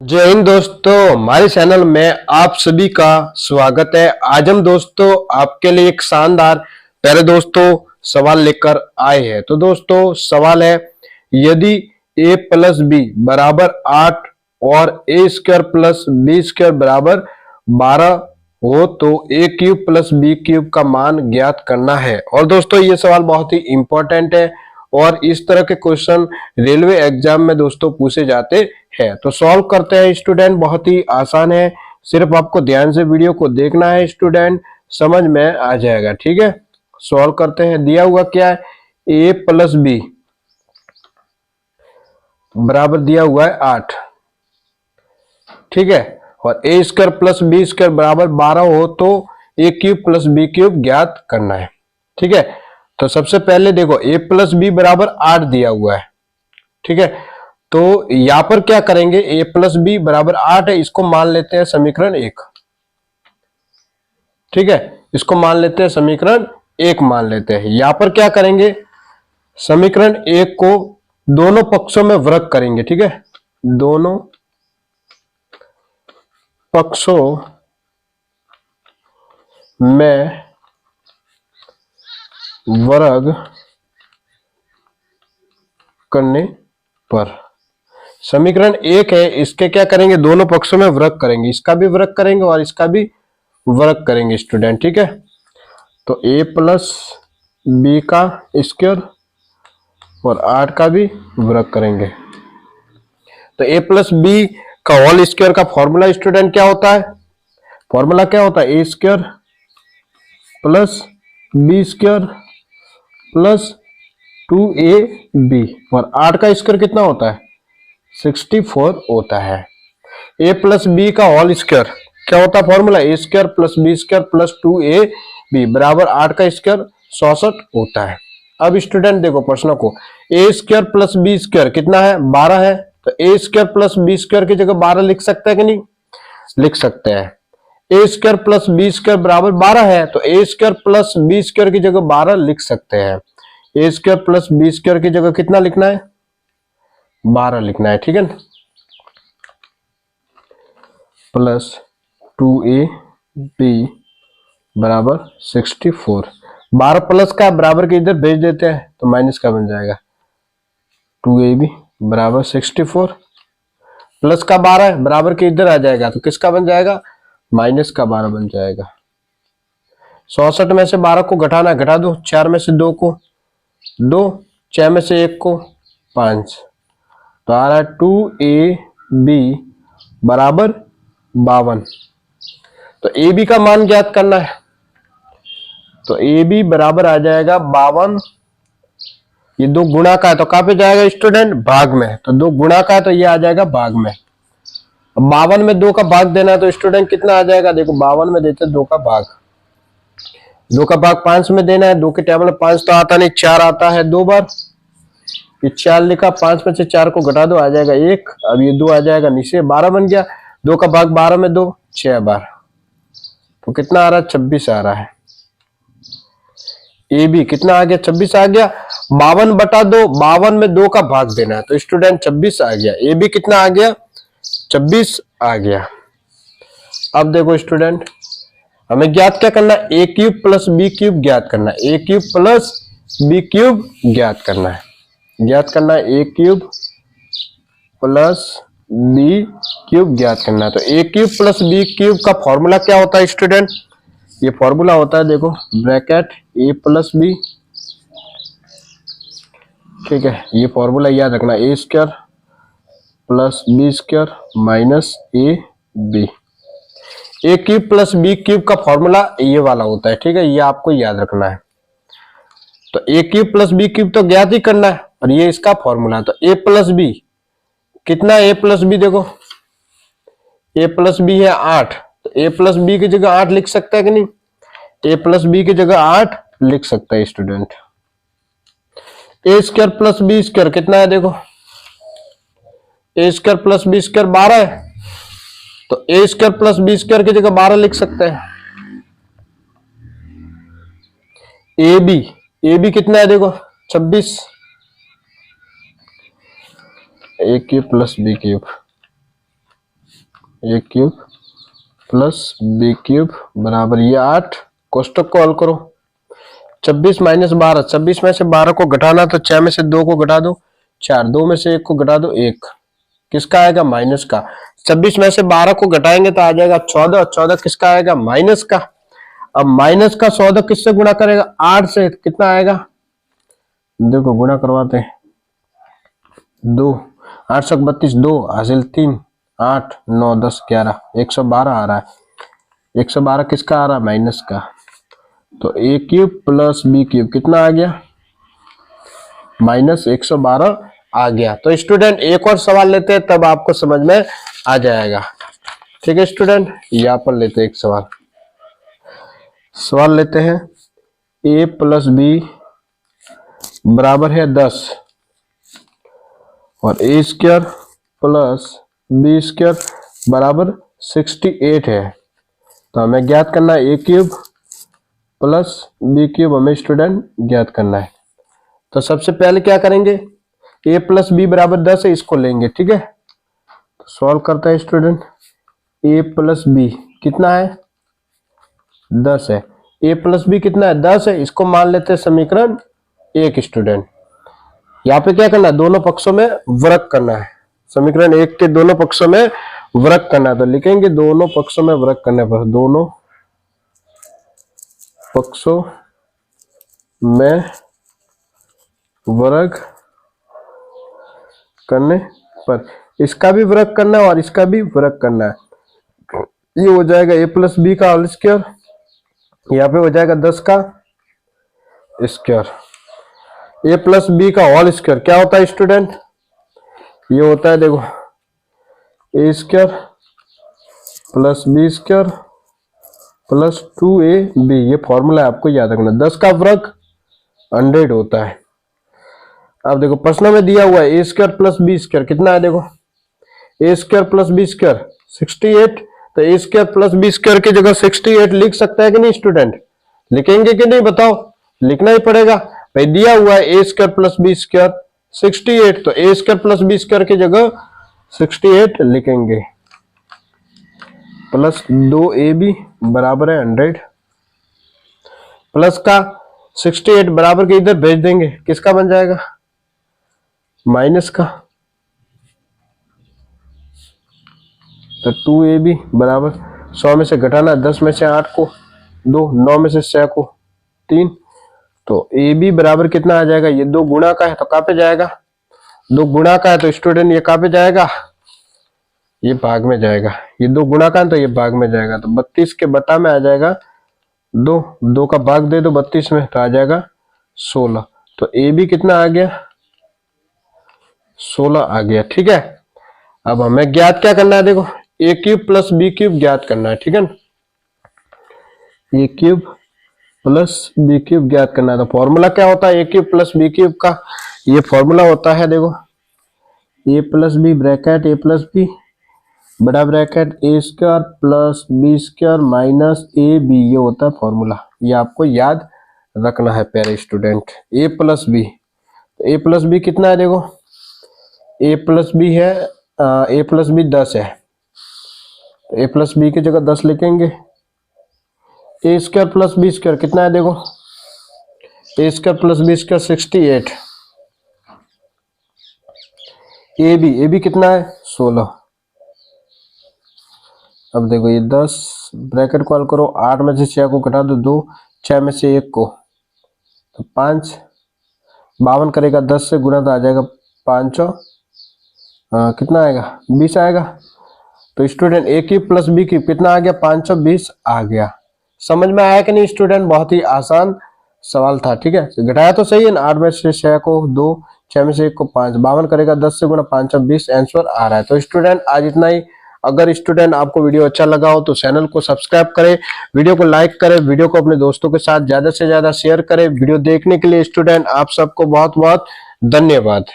जय हिंद दोस्तों, हमारे चैनल में आप सभी का स्वागत है। आज हम दोस्तों आपके लिए एक शानदार प्यारे दोस्तों सवाल लेकर आए हैं। तो दोस्तों सवाल है, यदि a प्लस बी बराबर 8 और a square plus B square बराबर 12 हो तो a cube plus B cube का मान ज्ञात करना है। और दोस्तों ये सवाल बहुत ही इंपॉर्टेंट है और इस तरह के क्वेश्चन रेलवे एग्जाम में दोस्तों पूछे जाते हैं। तो सॉल्व करते हैं स्टूडेंट, बहुत ही आसान है, सिर्फ आपको ध्यान से वीडियो को देखना है स्टूडेंट, समझ में आ जाएगा। ठीक है, सॉल्व करते हैं। दिया हुआ क्या है, ए प्लस बी बराबर दिया हुआ है 8, ठीक है, और ए स्क्वायर प्लस बी स्क्वायर बराबर 12 हो तो ए क्यूब प्लस बी क्यूब ज्ञात करना है। ठीक है, तो सबसे पहले देखो a प्लस बी बराबर 8 दिया हुआ है, ठीक है, तो यहां पर क्या करेंगे, a प्लस बी बराबर 8 है, इसको मान लेते हैं समीकरण 1। ठीक है, इसको मान लेते हैं समीकरण 1 मान लेते हैं। यहां पर क्या करेंगे, समीकरण 1 को दोनों पक्षों में वर्ग करेंगे। ठीक है, दोनों पक्षों में वर्ग करने पर समीकरण 1 है, इसके क्या करेंगे, दोनों पक्षों में वर्ग करेंगे, इसका भी वर्ग करेंगे और इसका भी वर्ग करेंगे स्टूडेंट। ठीक है, तो a प्लस बी का स्क्वायर और 8 का भी वर्ग करेंगे। तो a प्लस बी का होल स्क्वायर का फॉर्मूला स्टूडेंट क्या होता है, फॉर्मूला क्या होता है, a square plus B square plus 2ab और 8 का स्क्वायर कितना होता है, 64 होता है। a प्लस बी का होल स्क्वायर क्या होता है, formula a square plus B square plus 2ab बराबर 8 का स्क्वायर 66 होता है। अब स्टूडेंट देखो प्रश्न को, a square plus B square कितना है, 12 है, तो a square plus B square की जगह 12 लिख सकते हैं कि नहीं, लिख सकते हैं। a square plus B square बराबर 12 है, तो a square plus B square की जगह 12 लिख सकते हैं। A square plus B square की जगह कितना लिखना है, 12 लिखना है। ठीक है, प्लस 2ab बराबर 64, 12 प्लस का बराबर के इधर भेज देते हैं तो माइनस का बन जाएगा, 2ab बराबर 64 प्लस का 12 है, बराबर के इधर आ जाएगा तो किसका बन जाएगा, माइनस का 12 बन जाएगा। 66 में से 12 को घटाना, घटा दो, 4 में से 2 को 2, 6 में से 1 को 5, तो आ रहा है 2ab बराबर 52। तो ab का मान ज्ञात करना है, तो ab बराबर आ जाएगा 52, ये 2 गुणा का है तो कहां पे जाएगा स्टूडेंट, भाग में, तो 2 गुणा का है तो ये आ जाएगा भाग में। अब 52 में 2 का भाग देना है तो स्टूडेंट कितना आ जाएगा, देखो 52 में देते 2 का भाग, 2 का भाग 5 में देना है, 2 के टेबल में 5 तो आता नहीं, 4 आता है 2 बार, ये 4 लिखा, 5 में से 4 को घटा दो आ जाएगा 1, अब ये 2 आ जाएगा नीचे, 12 बन गया, 2 का भाग 12 में 2 6 बार, तो कितना आ रहा है, 26 आ रहा है। ए बी कितना आ गया, 26 आ गया, 52 बटा 2, 52 में 2 का भाग देना है तो स्टूडेंट 26 आ गया, ए बी कितना आ गया, 26 आ गया। अब देखो स्टूडेंट, हमें ज्ञात क्या करना है, a cube plus B cube ज्ञात करना है, a cube plus B cube ज्ञात करना है, ज्ञात करना है a cube plus B cube ज्ञात करना है। तो ए क्यूब प्लस बी क्यूब का फॉर्मूला क्या होता है स्टूडेंट, ये फॉर्मूला होता है देखो, ब्रैकेट ए प्लस बी, ठीक है, ये फॉर्मूला याद रखना, A square plus B square minus A B. A cube plus B cube का फॉर्मूला ये वाला होता है, ठीक है, ये आपको याद रखना है। तो ए क्यूब प्लस बी क्यूब तो ज्ञात ही करना है और ये इसका फॉर्मूला है। तो ए प्लस बी कितना, ए प्लस बी देखो, ए प्लस बी है 8, तो ए प्लस बी की जगह 8 लिख सकता है कि नहीं, ए प्लस बी की जगह 8 लिख सकता है स्टूडेंट। ए स्क्वायर प्लस बी स्क्वायर कितना है देखो, A square plus B square 12 है, तो ए स्क्वायर प्लस बी स्क्वायर की जगह 12 लिख सकते हैं। ए बी कितना है देखो, 26, ए क्यूब प्लस बी क्यूब ए क्यूब प्लस बी क्यूब बराबर ये 8, कोष्टक को हल करो। 26 माइनस 12, 26 में से 12 को घटाना तो 6 में से 2 को घटा दो 4, 2 में से 1 को घटा दो 1, किसका आएगा माइनस का। 26 में से 12 को घटाएंगे तो आ जाएगा 14, 14 किसका आएगा माइनस का। अब माइनस का 14 किससे गुणा करेगा 8 से, कितना आएगा देखो गुणा करवाते हैं 2, 8 से 32, 2 हासिल 3, 8 9 10 11, 112 आ रहा है। 112 किसका आ रहा है माइनस का। तो ए क्यूब प्लस बी क्यूब कितना आ गया माइनस 112 आ गया। तो स्टूडेंट एक और सवाल लेते हैं तब आपको समझ में आ जाएगा। ठीक है स्टूडेंट, यहाँ पर लेते हैं एक सवाल लेते हैं। ए प्लस बी बराबर है 10 और ए स्क्वायर प्लस बी स्क्वायर बराबर 68 है। तो हमें ज्ञात करना है a cube plus B cube, हमें स्टूडेंट ज्ञात करना है। तो सबसे पहले क्या करेंगे, a प्लस बी बराबर 10 है, इसको लेंगे। ठीक है, तो सॉल्व करता है स्टूडेंट। a प्लस बी कितना है 10 है, a प्लस बी कितना है 10 है, इसको मान लेते हैं समीकरण 1 स्टूडेंट। यहाँ पे क्या करना है दोनों पक्षों में वर्ग करना है, समीकरण 1 के दोनों पक्षों में वर्ग करना है। तो लिखेंगे दोनों पक्षों में वर्ग करने पर, दोनों पक्षों में वर्ग करने पर, इसका भी वर्ग करना है और इसका भी वर्ग करना है। ये हो जाएगा a प्लस बी का होल स्क्वायर, यहाँ पे हो जाएगा 10 का स्क्वायर। a प्लस बी का होल स्क्वायर क्या होता है स्टूडेंट, ये होता है देखो a square plus B square plus 2ab, ये फॉर्मूला है आपको याद रखना। 10 का वर्ग 100 होता है। अब देखो प्रश्न में दिया हुआ है ए स्क्वायर प्लस बी स्क्वायर कितना है, देखो A square plus B square 68, तो ए स्क्वायर प्लस बी स्क्वायर की जगह 68 लिख सकता है कि नहीं स्टूडेंट, लिखेंगे कि नहीं बताओ, लिखना ही पड़ेगा भाई, दिया हुआ है ए स्क्वायर प्लस बी स्क्वायर 68, तो ए स्क्वायर प्लस बी स्क्वायर की जगह 68 लिखेंगे, प्लस 2ab बराबर है 100, प्लस का 68 बराबर के इधर भेज देंगे, किसका बन जाएगा माइनस का। तो 2ab बराबर 100 में से घटाना 10 में से 8 को 2, 9 में से 6 को 3, तो ab बराबर कितना आ जाएगा, ये 2 गुणा का है तो कहाँ पे जाएगा, 2 गुणा का है तो स्टूडेंट ये कहाँ पे जाएगा, ये भाग में जाएगा, ये 2 गुणा का है तो ये भाग में जाएगा। तो 32 के बटा में आ जाएगा 2, 2 का भाग दे दो 32 में तो आ जाएगा 16, तो ab कितना आ गया 16 आ गया। ठीक है, अब हमें ज्ञात क्या करना है, देखो a cube plus B cube ज्ञात करना है। ठीक है, a cube plus B cube ज्ञात करना है। तो फॉर्मूला क्या होता है a cube plus B cube का, ये फॉर्मूला होता है देखो a plus b bracket a plus b बड़ा bracket a square plus B square minus A b, ये होता है फॉर्मूला, ये आपको याद रखना है प्यारे स्टूडेंट। ए प्लस बी, तो ए प्लस बी कितना है, देखो ए प्लस बी है, ए प्लस बी 10 है, तो ए प्लस बी की जगह 10 लिखेंगे। A square plus B square कितना है, देखो A square plus B square 68, A B कितना है 16। अब देखो ये 10 ब्रैकेट को हल करो, 8 में से 6 को घटा दो 2, 6 में से 1 को तो 5, 52 करेगा 10 से गुणा तो आ जाएगा 5, कितना आएगा 20 आएगा। तो स्टूडेंट ए क्यूब प्लस बी क्यूब कितना आ गया 520 आ गया। समझ में आया कि नहीं स्टूडेंट, बहुत ही आसान सवाल था। ठीक है, घटाया तो सही है ना, 8 में से 6 को 2, 6 में से 1 को 5, 52 करेगा 10 से गुणा 520 आंसर आ रहा है। तो स्टूडेंट आज इतना ही। अगर स्टूडेंट आपको वीडियो अच्छा लगा हो तो चैनल को सब्सक्राइब करें, वीडियो को लाइक करें, वीडियो को अपने दोस्तों के साथ ज्यादा से ज्यादा शेयर करें। वीडियो देखने के लिए स्टूडेंट आप सबको बहुत बहुत धन्यवाद।